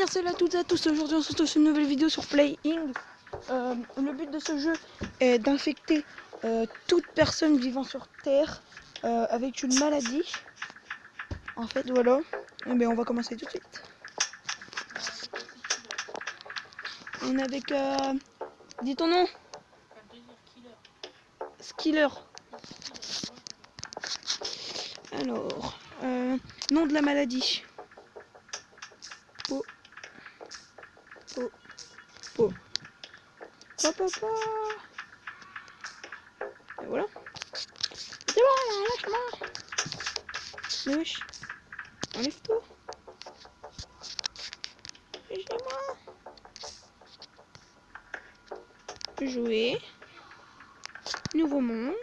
salut à toutes et à tous, aujourd'hui on se retrouve sur une nouvelle vidéo sur Playing. Le but de ce jeu est d'infecter toute personne vivant sur Terre avec une maladie. En fait voilà, et bien on va commencer tout de suite. On est avec... dis ton nom. Skiller. Alors, nom de la maladie. Po. Po. Po. Hop hop hop. Et voilà. C'est bon, lâche-moi. Mais wesh. Enlève tout. Lâchez-moi. Jouer. Nouveau monde.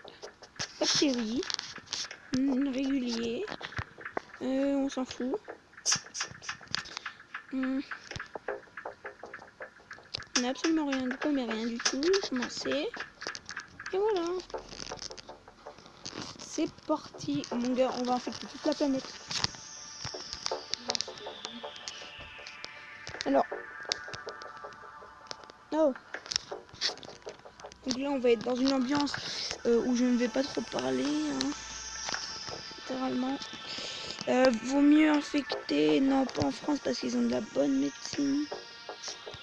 Bactéries. Régulier. On s'en fout. On n'a absolument rien du tout, mais rien du tout. Commencer. Et voilà. C'est parti, mon gars. On va infecter toute la planète. Alors. Oh. Donc là, on va être dans une ambiance où je ne vais pas trop parler. Hein. Littéralement. Vaut mieux infecter. Non, pas en France parce qu'ils ont de la bonne médecine.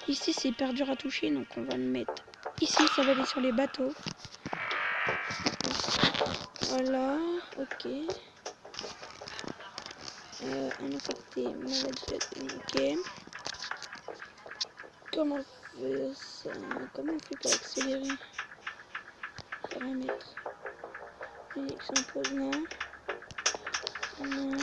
Ici, c'est hyper dur à toucher. Donc, on va le mettre ici. Ça va aller sur les bateaux. Voilà. Ok. Infecté. Maladie. Ok. Comment on fait ça? Comment on fait pour accélérer? Paramètres. Connexion pause, non. Non.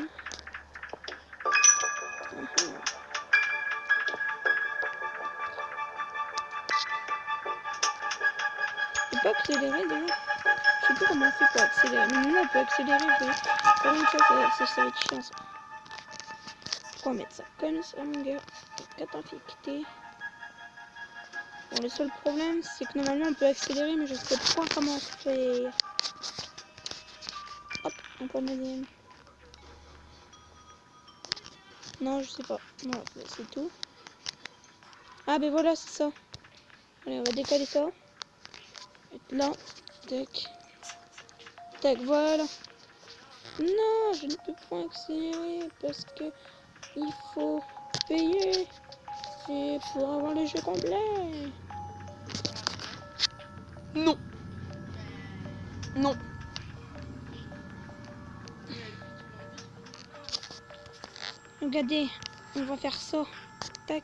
Je peux accélérer déjà. Je sais plus comment on fait pour accélérer. Mais là on peut accélérer. Par une fois ça va être chiant ça. On va mettre ça comme ça mon gars. 4 infectés. Bon, le seul problème c'est que normalement on peut accélérer mais je sais pas comment faire. Hop, on peut mettre. Non je sais pas. Voilà, c'est tout. Ah ben voilà c'est ça. Allez on va décaler ça. Et là. Tac. Tac voilà. Non je ne peux pas accélérer parce que il faut payer. Et pour avoir le jeu complet. Non. Non. Regardez, on va faire ça. Tac.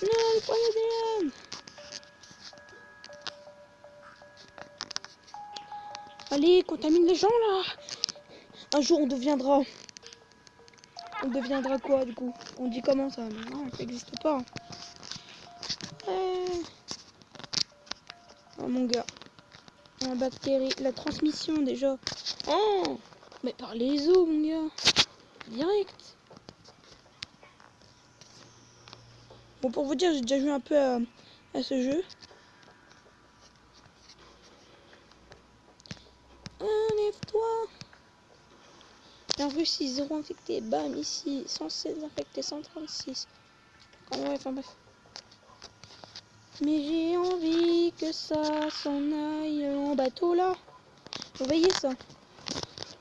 Non, le point ADN. Allez, contamine les gens là. Un jour on deviendra. On deviendra quoi du coup? On dit comment ça? Mais non, ça n'existe pas. Oh mon gars. La bactérie, la transmission déjà. Oh, mais par les os mon gars. Direct. Bon pour vous dire, j'ai déjà joué un peu à ce jeu. Enlève-toi. En Russie, 0 infecté. Bam, ici, 116 infectés, 136. Ouais, enfin bref. Mais j'ai envie que ça s'en aille en bateau là. Vous voyez ça?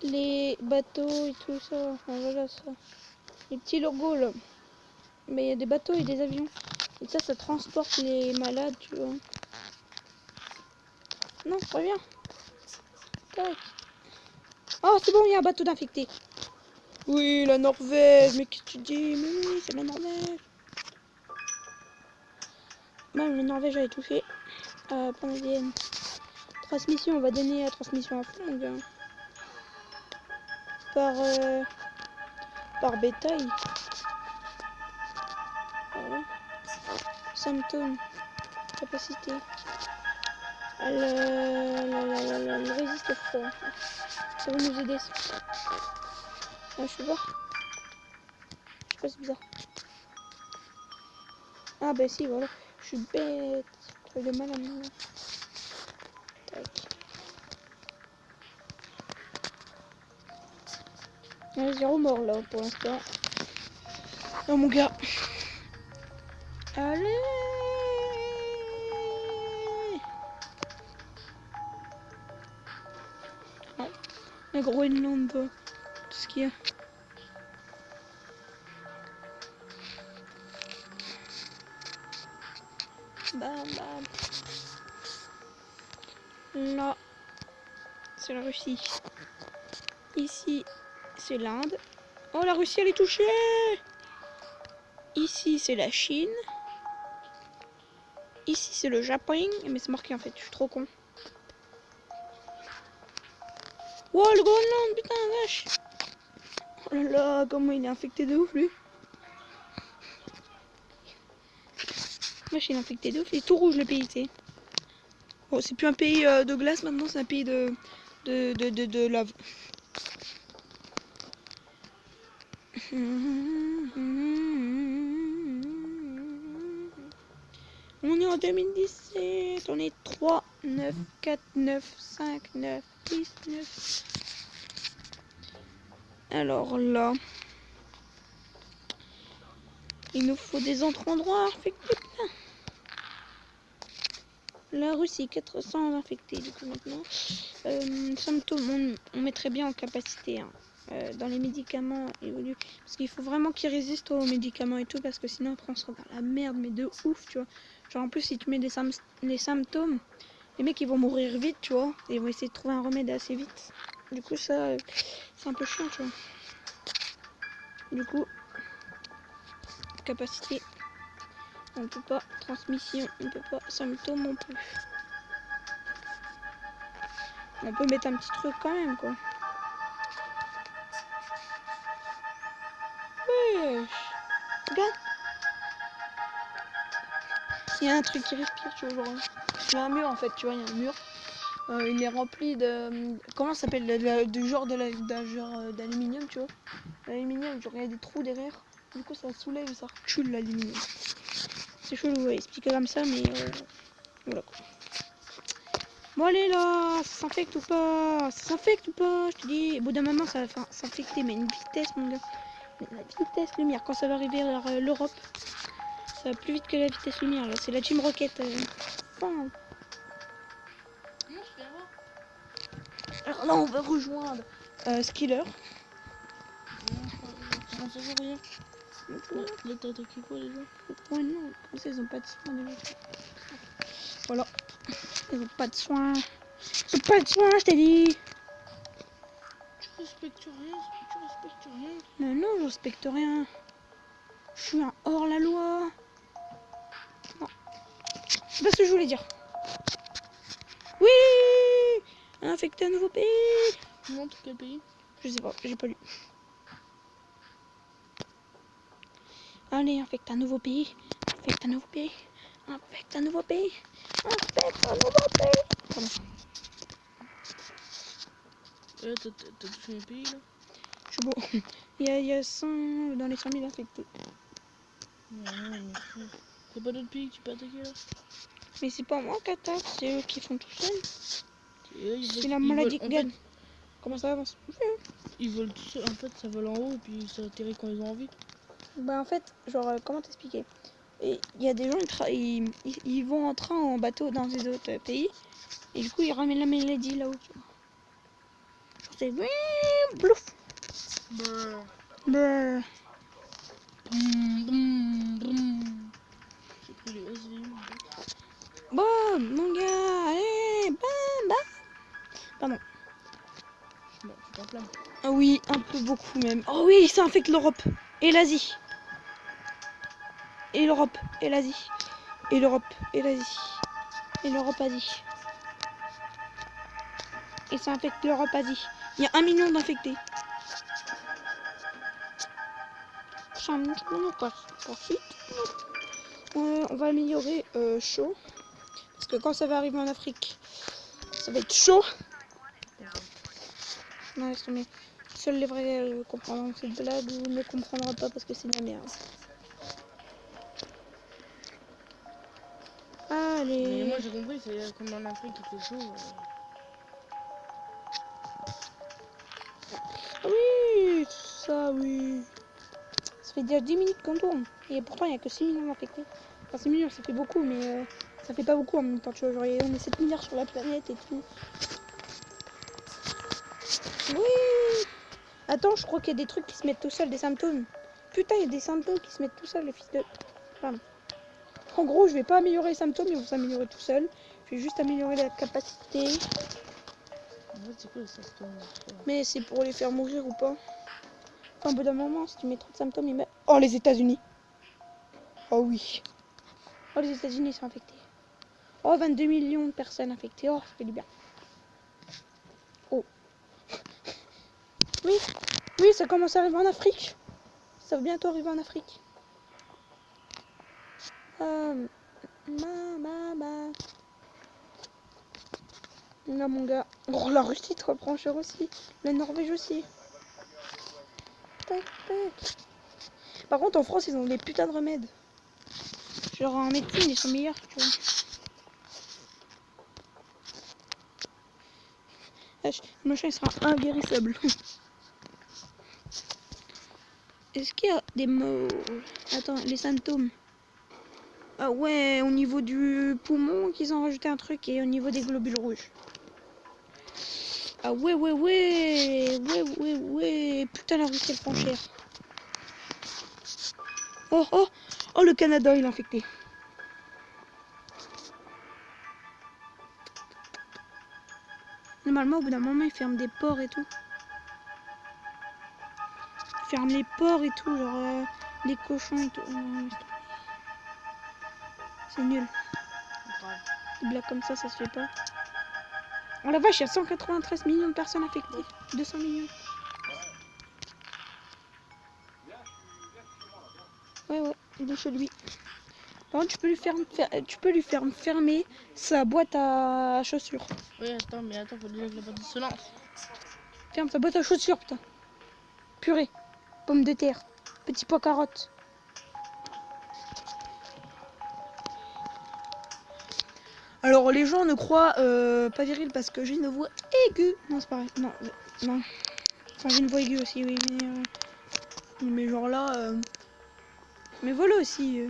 Les bateaux et tout ça. Enfin voilà ça. Les petits logos là. Mais il y a des bateaux et des avions. Et ça transporte les malades, tu vois. Non, reviens. Tac. Oh, c'est bon, il y a un bateau d'infecté. Oui, la Norvège. Mais qu'est-ce que tu dis? Mais oui, c'est la Norvège. Même la Norvège avait tout fait. Point ADN. Transmission, on va donner la transmission à fond, mon gars. Par bétail. Voilà. Symptômes. Capacité. Elle résiste au froid. Ça va nous aider. Ah, je suis voir. Je sais pas, c'est bizarre. Ah bah si, voilà. Je suis bête. J'ai de mal à me... Tac. On a 0 mort là pour l'instant. Oh mon gars. Allez. Oh, la Groenland, tout ce qu'il y a. Bam bam. Là, c'est la Russie. Ici, c'est l'Inde. Oh, la Russie, elle est touchée. Ici, c'est la Chine. Ici, c'est le Japon. Mais c'est marqué en fait, je suis trop con. Wow, le Groenland, putain, vache. Oh là là, comment il est infecté de ouf, lui. Vache, il est infecté de ouf. Il est tout rouge, le pays, tu sais. Bon, c'est plus un pays de glace maintenant, c'est un pays de lave. On est en 2017, on est 3, 9, 4, 9, 5, 9, 10, 9. Alors là, il nous faut des autres endroits infectés. La Russie, 400 infectés du coup maintenant. Symptômes, on mettrait bien en capacité. Hein. Dans les médicaments évoluent. Parce qu'il faut vraiment qu'ils résistent aux médicaments et tout, parce que sinon après on sera dans la merde, mais de ouf, tu vois. Genre en plus si tu mets les symptômes, les mecs ils vont mourir vite, tu vois. Et ils vont essayer de trouver un remède assez vite. Du coup ça, c'est un peu chiant, tu vois. Du coup, capacité, on peut pas. Transmission, on peut pas. Symptômes, on peut. On peut mettre un petit truc quand même, quoi. Wesh. Regarde. Il y a un truc qui respire, tu vois, genre. Il y a un mur, en fait, tu vois, il y a un mur. Il est rempli de... Comment ça s'appelle? Du genre d'aluminium, tu vois. L'aluminium, genre, il y a des trous derrière. Du coup, ça soulève et ça recule l'aluminium. C'est chelou, ouais, expliquer comme ça, mais... voilà, quoi. Bon, allez, là. Ça s'infecte ou pas? Ça s'infecte ou pas? Je te dis, au bout d'un moment, ça va s'infecter, mais une vitesse, mon gars. La vitesse lumière, quand ça va arriver vers l'Europe, ça va plus vite que la vitesse lumière. Là, c'est la Team Rocket. Enfin. Alors là, on va rejoindre Skiller. Non, ça veut rien. Là, t'as attaqué quoi déjà? Ouais, non, comme ça, ils ont pas de soins déjà. Voilà. Ils ont pas de soins. Ils ont pas de soins, je t'ai dit. Tu respectes rien, tu respectes rien. Mais non, je respecte rien. Je suis un hors-la-loi. Non. C'est pas ce que je voulais dire. Oui! Infecter un nouveau pays. Montre quel pays? Je sais pas, j'ai pas lu. Allez, infecte un nouveau pays. Infecte un nouveau pays. Infecte un nouveau pays. Infecte un nouveau pays. Pardon. T'as touché mes pays là? Je suis beau. Il y a 100 dans les 100 000 infectés. Non, y'a pas d'autres pays que tu peux attaquer là? Mais c'est pas moi qui attaque, c'est eux qui font tout seuls. C'est la ils maladie veulent, en gagne. fait, Comment ça avance? ils volent tout seuls, en fait ça vole en haut et puis ça atterrit quand ils ont envie. Bah en fait, genre, comment t'expliquer? Il y a des gens, ils vont en train en bateau dans des autres pays. Et du coup, ils ramènent la maladie là-haut. Genre c'est... Blouf. Brrr. J'ai pris les SVU. Bon, mon gars, allez, bam, bam. Pardon. Bon, tu t'enflammes. Ah oui, un peu beaucoup même. Oh oui, ça infecte l'Europe et l'Asie. Et l'Europe et l'Asie. Et l'Europe et l'Asie. Et l'Europe-Asie. Et ça infecte l'Europe-Asie. Il y a 1 million d'infectés. Ensuite, on va améliorer chaud. Parce que quand ça va arriver en Afrique, ça va être chaud. Non, laisse tomber. Seuls les vrais comprendront cette blague ou ne comprendront pas parce que c'est de la merde. Allez. Mais moi j'ai compris, c'est comme en Afrique il fait chaud. Oui, ça, oui. Ça fait déjà 10 minutes qu'on tourne. Et pourtant, il n'y a que 6 millions infectés. Enfin, 6 millions, ça fait beaucoup, mais ça fait pas beaucoup en même temps. Tu vois, genre, on est 7 milliards sur la planète et tout. Oui. Attends, je crois qu'il y a des trucs qui se mettent tout seuls, des symptômes. Putain, il y a des symptômes qui se mettent tout seuls, le fils de... Pardon. En gros, je vais pas améliorer les symptômes, ils vont s'améliorer tout seuls. Je vais juste améliorer la capacité. En fait, c'est quoi les symptômes? Mais c'est pour les faire mourir ou pas. Enfin, au bout d'un moment, si tu mets trop de symptômes, ils mettent... Oh, les États-Unis. Oh oui. Oh, les États-Unis sont infectés. Oh, 22 millions de personnes infectées. Oh, ça fait du bien. Oh. Oui, oui, ça commence à arriver en Afrique. Ça va bientôt arriver en Afrique. Là, mon gars. Oh, la Russie te reprend cher aussi. La Norvège aussi. Tac, tac. Par contre, en France, ils ont des putains de remèdes. Genre en médecine, ils sont meilleurs, tu vois. Le machin, il sera inguérissable. Est-ce qu'il y a des mots? Attends, les symptômes. Ah ouais, au niveau du poumon, qu'ils ont rajouté un truc, et au niveau des globules rouges. Ah ouais, ouais, ouais. Ouais, ouais, ouais. Putain, la Russie, elle prend cher. Oh, oh. Oh, le Canada, il est infecté. Normalement, au bout d'un moment, ils ferment des ports et tout. Ils ferment les ports et tout, genre les cochons et tout. C'est nul. Des blagues comme ça se fait pas. Oh la vache, il y a 193 millions de personnes infectées. 200 millions. Ouais, ouais, il est chez lui. Par contre, tu peux lui faire fermer sa boîte à chaussures. Oui, attends, mais attends, faut déjà que la bande se lance. Ferme sa boîte à chaussures, putain. Purée. Pomme de terre. Petit pois carotte. Alors, les gens ne croient pas viril parce que j'ai une voix aiguë. Non, c'est pareil. Non, non. Enfin, j'ai une voix aiguë aussi, oui. Mais genre là... Mais voilà aussi.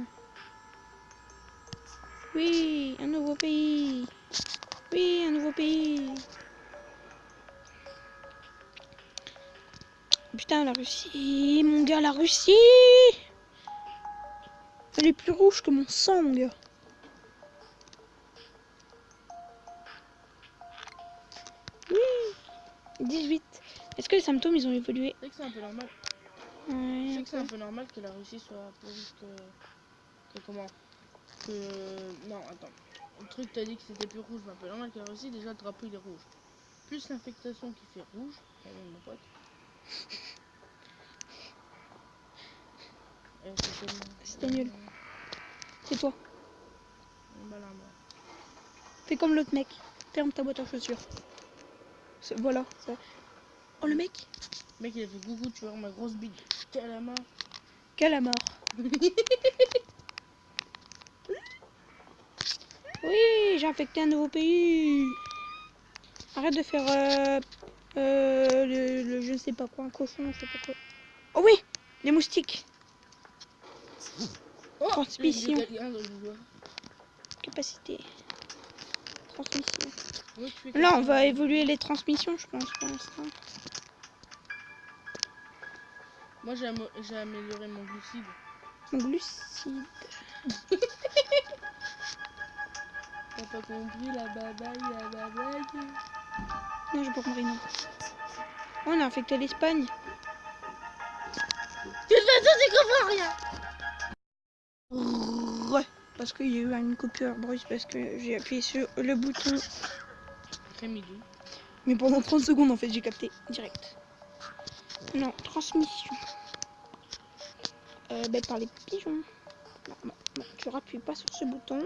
Oui, un nouveau pays. Oui, un nouveau pays. Putain, la Russie. Mon gars, la Russie. Elle est plus rouge que mon sang, mon gars. Oui. 18. Est-ce que les symptômes, ils ont évolué? C'est que c'est un peu normal. Ouais, C'est que c'est un peu normal que la Russie soit plus rouge que comment non, attends. Le truc, t'as dit que c'était plus rouge, mais un peu normal que la Russie, déjà le drapeau il est rouge. Plus l'infectation qui fait rouge, mon pote. C'était nul. C'est toi. Bah là, moi. Fais comme l'autre mec. Ferme ta boîte à chaussures. Voilà. Ça. Oh, le mec. Le mec, il a fait coucou, tu vois, ma grosse bite. Calamar. Calamar. Oui, j'ai infecté un nouveau pays. Arrête de faire le je ne sais pas quoi, un cochon, je sais pas quoi. Oh oui, les moustiques. Oh, Transmission. dans Capacité. Transmission. ouais, Là, on va évoluer les transmissions, je pense, pour l'instant. Moi, j'ai amélioré mon glucide. Mon glucide. T'as pas compris la babaille, la babaille? Non, j'ai pas compris, non. Oh, on a infecté l'Espagne. De toute façon, tu comprends rien. Ouais, parce qu'il y a eu une coupure brusque, parce que j'ai appuyé sur le bouton. Rémidou. Mais pendant 30 secondes, en fait, j'ai capté direct. Non, transmission. Par les pigeons. Non, tu rappuies pas sur ce bouton.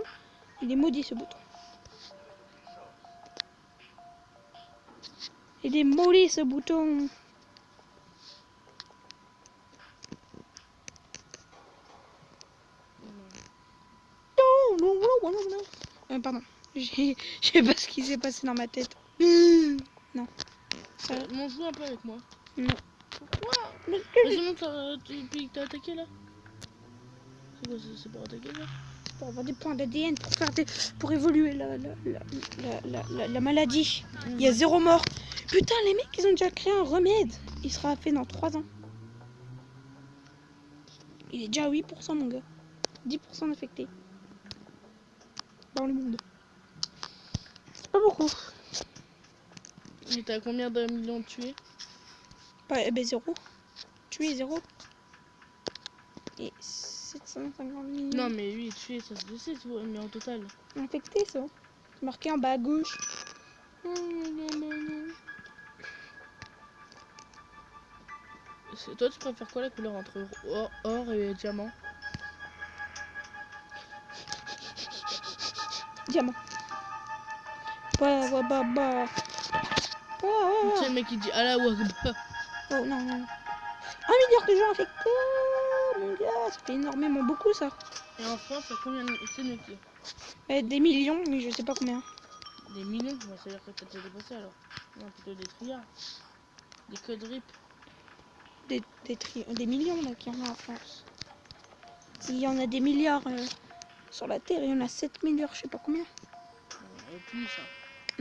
Il est maudit, ce bouton. Il est maudit, ce bouton. Pardon. Je sais pas ce qui s'est passé dans ma tête. Non. M'en joue un peu avec moi. Non. Pourquoi? Parce que Vas-y, montre depuis que t'as attaqué là. C'est quoi ça? C'est pour attaquer là? pour avoir des points d'ADN pour faire pour évoluer la maladie. Il y a 0 mort. Putain, les mecs, ils ont déjà créé un remède. Il sera fait dans 3 ans. Il est déjà à 8%, mon gars. 10% d'infectés. Dans le monde. C'est pas beaucoup. Et t'as combien de millions de tués? Bah, eh ben 0. Tuer 0. Et 750 millions. Non, mais oui, tués, ça se sait, tu vois, mais en total. Infectés, ça. C'est marqué en bas à gauche. Toi, tu préfères quoi la couleur entre or et diamant? Diamant. Bah. Tu sais, le mec il dit Allah Akbar. Oh non, non. 1 milliard de gens infectés. Mon gars, ça fait énormément beaucoup, ça. Et en France, il y a combien de nucléaires? Des millions, mais je sais pas combien. Des millions? Bah, ça veut dire que t'as déjà dépassé alors. Non, plutôt des trilliards. Des codes RIP. Des millions, là, qu'il y en a en France. Il y en a des milliards sur la Terre. Il y en a 7 milliards, je sais pas combien. Plus ça.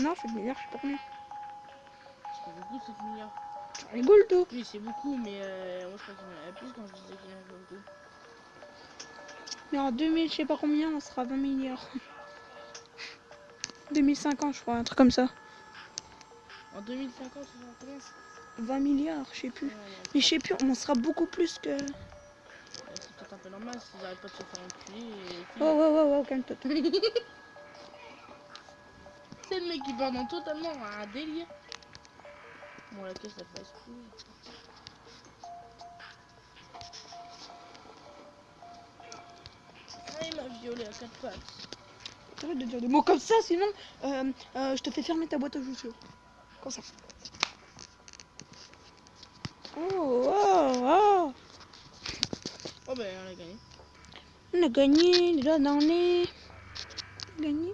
Non, 7 milliards, je sais pas combien. C'est pas beaucoup, 7 milliards. Tu rigoles, toi. Oui, c'est beaucoup, mais moi je crois qu'il y en avait plus quand je disais qu'il y en avait beaucoup. Mais en 2000, je sais pas combien, on sera 20 milliards. 2050, je crois, un truc comme ça. En 2050, ça sera combien? 20 milliards, je sais plus. Ouais, Mais je sais plus, on sera beaucoup plus que... c'est peut-être un peu normal s'ils arrêtent pas de se faire enculer et... Oh, calme-toi. C'est le mec qui part dans totalement un délire. Bon, la caisse, elle fait exploser. Ah, il m'a violé à 4 pattes. Arrête de dire des mots comme ça, sinon je te fais fermer ta boîte aux chaussures. Comme ça. Oh. Oh, ben, on a gagné. On a gagné, les doigts dans le nez. On a gagné.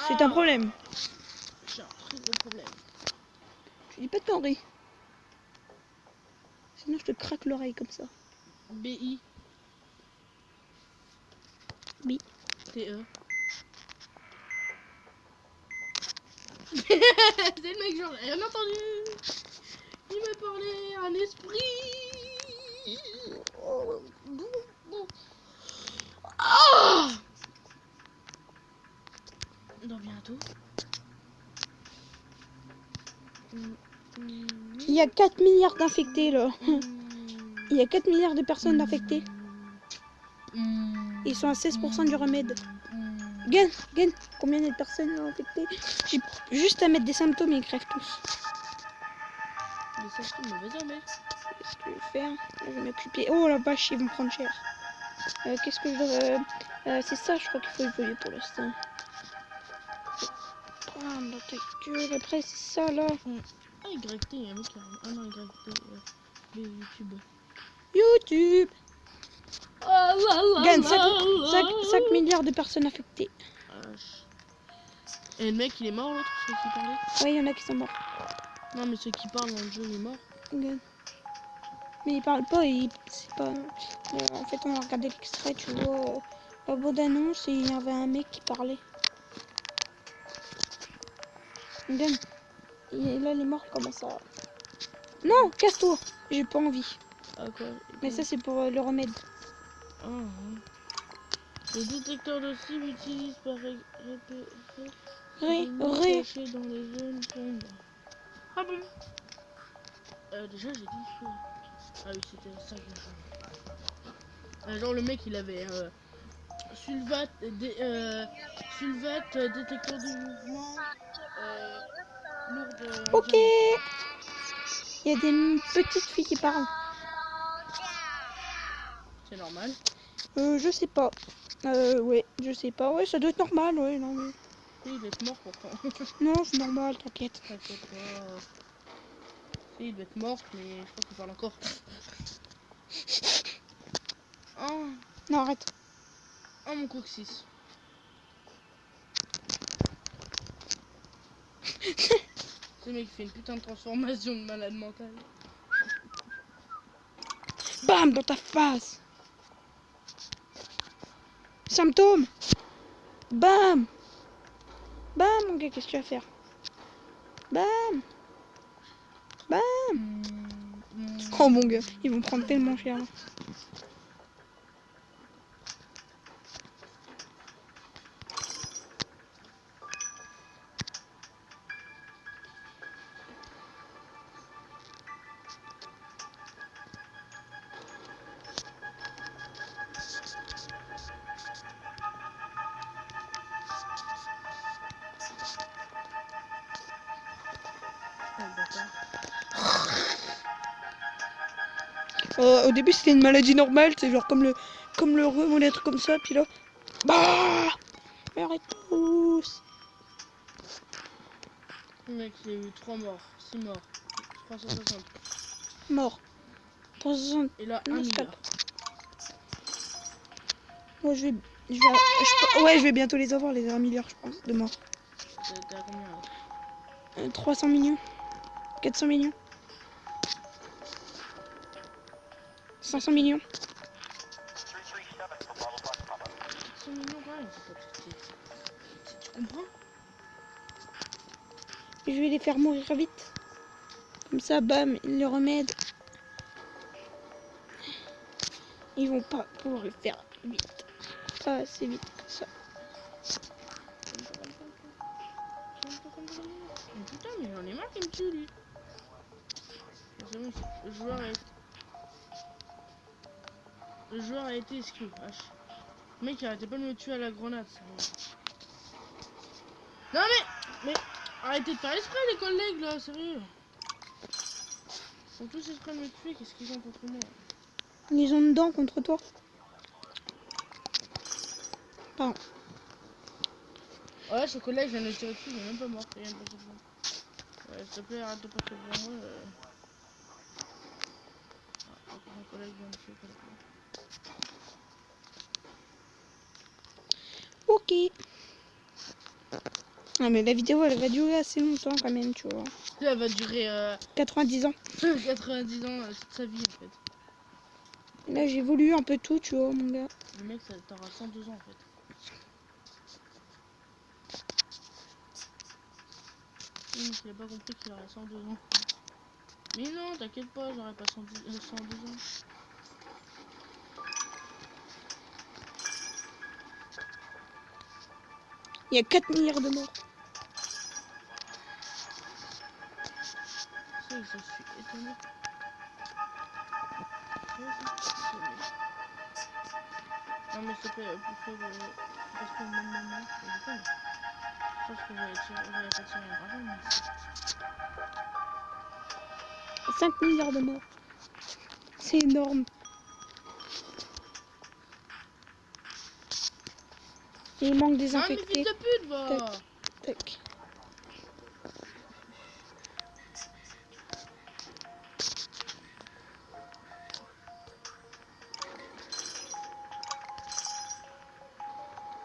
C'est un problème. J'ai un très gros problème. Tu dis pas de conneries. Sinon je te craque l'oreille comme ça. BI. B. TE. C'est le mec, genre, rien entendu. Il m'a parlé un esprit. Ah, dans bientôt. Il y a 4 milliards d'infectés là. Il y a 4 milliards de personnes infectées. Ils sont à 16% du remède. Gagne, combien il y a de personnes infectées? J'ai juste à mettre des symptômes et ils crèvent tous. Des symptômes, mais vas-y, mec. Qu'est-ce que je vais faire? Je vais m'occuper. Oh la vache, ils vont prendre cher. Qu'est-ce que je dois... c'est ça, je crois qu'il faut évoluer pour l'instant. Prendre dans ta gueule. Après, c'est ça là. Ah, YT, il y a un mec qui a... Ah non, YT, YouTube. YouTube. Oh, Gagne 5 milliards de personnes affectées. Et le mec, il est mort, l'autre, celui qui parlait? Ouais, il y en a qui sont morts. Non, mais ceux qui parlent dans le jeu, il est mort. Gagne. Mais il parle pas, c'est pas... en fait, on a regardé l'extrait, tu vois, la bande-annonce, et il y avait un mec qui parlait. Gagne. Et là, il est mort, comment ça? Non, casse-toi. J'ai pas envie. Ah, quoi? Mais ça, c'est pour le remède. Ah, ouais. Le détecteur de cible utilise par répéter cachés dans les zones sombres. Ah bon? Déjà, j'ai dit feu. Ah oui, c'était ça que je... genre, le mec, il avait Sulvat, détecteur de mouvement, lourde... Ok. Il y a des petites filles qui parlent. C'est normal. Je sais pas. Ouais, je sais pas. Ouais, ça doit être normal, ouais, non mais... Il doit être mort pourtant. Non, c'est normal, t'inquiète. T'inquiète pas. Il doit être mort, mais je crois qu'il parle encore. Oh. Non, arrête. Oh, mon coccyx. Ce mec fait une putain de transformation de malade mental. Bam dans ta face. Symptôme. Bam. Bam mon gars, qu'est-ce que tu vas faire? Bam. Bam. Oh mon gars, ils vont prendre tellement cher. Là. Au début c'était une maladie normale, c'est genre comme le rhume ou des trucs comme ça, puis là, bah, arrête tous. Le mec il a eu 3 morts, 6 morts, 360. Mort. 360. Et là 1 Non, milliard. Moi je vais bientôt les avoir les 1 milliard je pense de morts. T'es à combien là? 300 millions. 400 millions. 500 millions. 400 millions quand même, c'est pas tout. Tu comprends? Je vais les faire mourir vite. Comme ça, bam, le remède. Ils vont pas pouvoir le faire vite. Pas assez vite que ça. Mais putain, mais j'en ai marre qu'il me tue lui. C'est bon, le joueur a été exclu. H. Le mec il arrêtait pas de me tuer à la grenade. Non mais arrêtez de faire exprès les collègues là, sérieux. Ils sont tous exprès de me tuer, qu'est-ce qu'ils ont contre moi? Ils ont dedans contre toi. Pardon. Ouais, ce collègue vient de tirer dessus, il est même pas mort, rien de pas bon. Ouais, s'il te plaît, arrête de passer devant moi. Mon collègue vient de tuer quelqu'un. Ok. Ah mais la vidéo elle va durer assez longtemps quand même, tu vois. Elle va durer 90 ans. 90 ans, toute sa vie en fait. Là j'ai voulu un peu tout, tu vois mon gars. Le mec, t'auras 102 ans en fait. Le mec, il a pas compris qu'il aurait 102 ans. Mais non, t'inquiète pas, j'aurais pas 102 ans. Il y a 4 milliards de morts. Ça, je suis étonné. Non mais s'il te plaît, fais passe pas au même moment. Je pense que j'allais pas tirer un dragon. 5 milliards de morts. C'est énorme. Et il manque des Ah mais infectés. fils de pute, va. Tac, tac.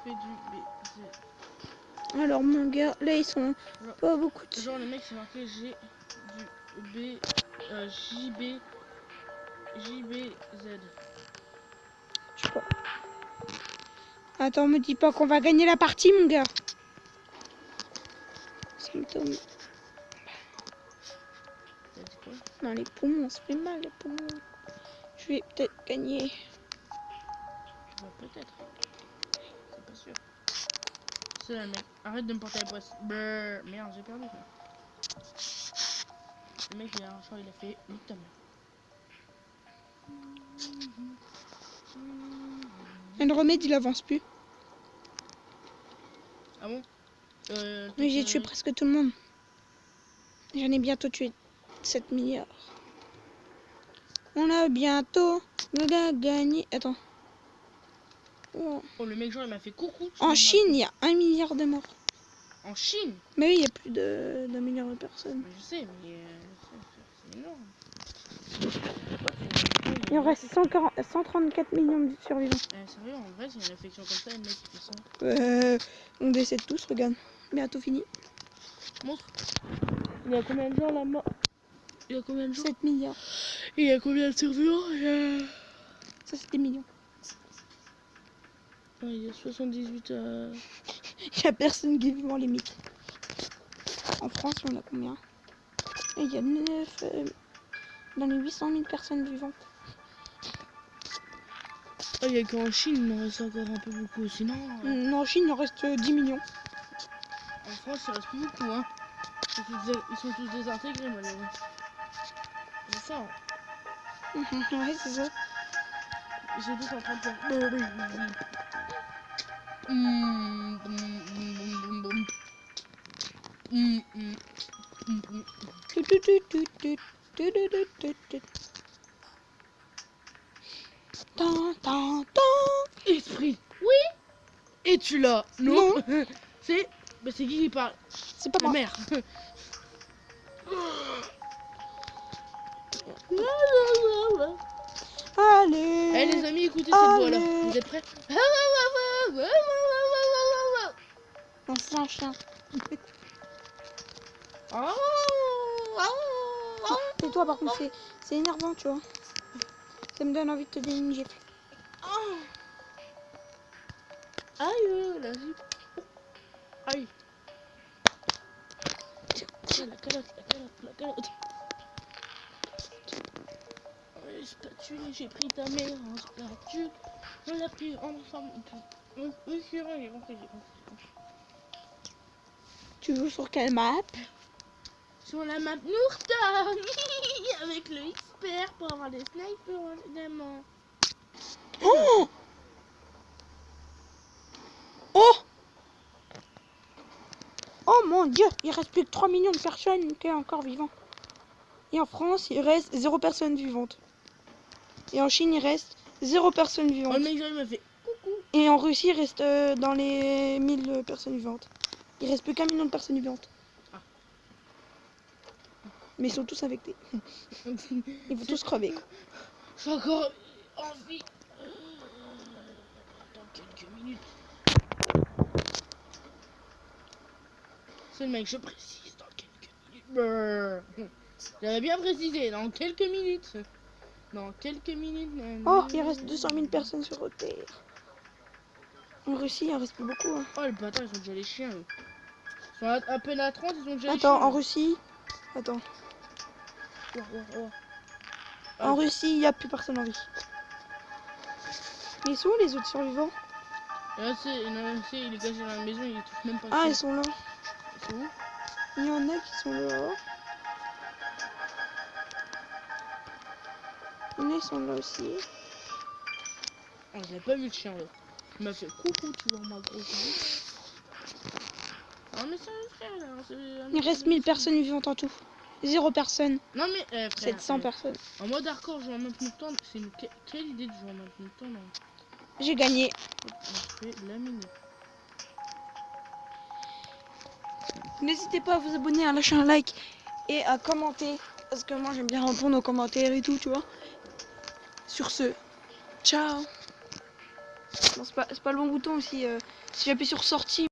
Fais du BZ. Alors mon gars, là ils sont Genre, pas beaucoup de... genre le mec c'est marqué G du B JBZ. Je sais pas. Attends, me dis pas qu'on va gagner la partie mon gars. Symptômes. T'as dit quoi? Non, les poumons, ça fait mal les poumons. Je vais peut-être gagner. Bah, peut-être. C'est pas sûr. C'est la mec. Arrête de me porter la poisse. Brrr. Merde, j'ai perdu ça. Le mec il a un choix, il a fait nique ta mère. Et le remède il avance plus. Ah bon? Oui, j'ai tué presque tout le monde. J'en ai bientôt tué 7 milliards. On a bientôt gagné. Attends. Oh. Oh, le mec genre il m'a fait coucou. En Chine, il y a 1 milliard de morts. En Chine? Mais oui, il y a plus d'un milliard de personnes. Mais je sais, mais c'est énorme. Il en reste 134 millions de survivants. Sérieux, en vrai, c'est une infection comme ça, le mec il fait ça. On décède tous, regarde. Bientôt fini. Montre. Il y a combien de gens là mort? Il y a combien de gens? 7 milliards. Et il y a combien de survivants? Ça, c'est des millions. Ouais, il y a 78. Il y a personne qui est vivant, limite. En France, on a combien? Et il y a 9... dans les 800 000 personnes vivantes. Ah, il y a qu'en Chine, il en reste encore un peu beaucoup. Sinon, Non, en Chine, il en reste 10 millions. en France, il reste plus beaucoup. Hein. Ils sont tous désintégrés, malheureusement. C'est ça. Hein. Ouais, c'est ça. Ils sont tous en train de faire. Esprit, oui. Es-tu là? Non. C'est qui parle? C'est pas Ma moi. mère. Allez. Eh les amis, écoutez cette voix-là. Allez. Vous êtes prêts? Non, c'est un chien. Et toi, par contre, c'est énervant, tu vois. Ça me donne envie de te donner une gifle. Aïe, la zip. Aïe. La calotte. Spatule, j'ai pris ta mère en spatule. On l'a pris ensemble. Oui, c'est vrai, j'ai compris. Tu joues sur quelle map? Sur la map Nourta. Avec le expert pour avoir des snipers, évidemment. Oh! Oh! Oh mon dieu, il reste plus que 3 millions de personnes qui sont encore vivants. Et en France, il reste 0 personne vivante. Et en Chine, il reste 0 personne Oh, vivante. le mec, il m'a fait coucou. Et en Russie, il reste dans les 1000 personnes vivantes. Il reste plus qu'un million de personnes vivantes. Ah. Mais ils sont tous infectés. Ils vont tous crever. Quoi. J'ai encore envie. Dans quelques minutes. C'est le mec, je précise, dans quelques minutes. J'avais bien précisé, dans quelques minutes. Dans quelques minutes. Oh, il reste 200 000 personnes sur Terre. En Russie, il en reste plus beaucoup. Hein. Oh, les bâtards, ils sont déjà les chiens, eux. Ils sont à peine à 30, ils sont déjà les Attends, chiens. en Russie... Attends. Oh. En Russie, il n'y a plus personne en vie. Mais ils sont où les autres survivants? Là, il est caché dans la maison, il touche même pas. Ah, ils sont là. Ils sont où? Il y en a qui sont là. Il y en a qui sont là aussi. Oh, j'avais pas vu le chien, là. Il m'a fait coucou, tu vois, ma grosse. Ah, mais c'est un frère, là. Il reste 1000 personnes vivantes en tout. 0 personne. Non, mais, frère, 700 personnes. En mode hardcore, jouer en même temps, c'est quelle idée de jouer en même temps, là? J'ai gagné. On fait laminer. N'hésitez pas à vous abonner, à lâcher un like et à commenter. Parce que moi, j'aime bien répondre aux commentaires et tout, tu vois. Sur ce, ciao. Bon, c'est pas le bon bouton aussi. Si j'appuie sur sortie.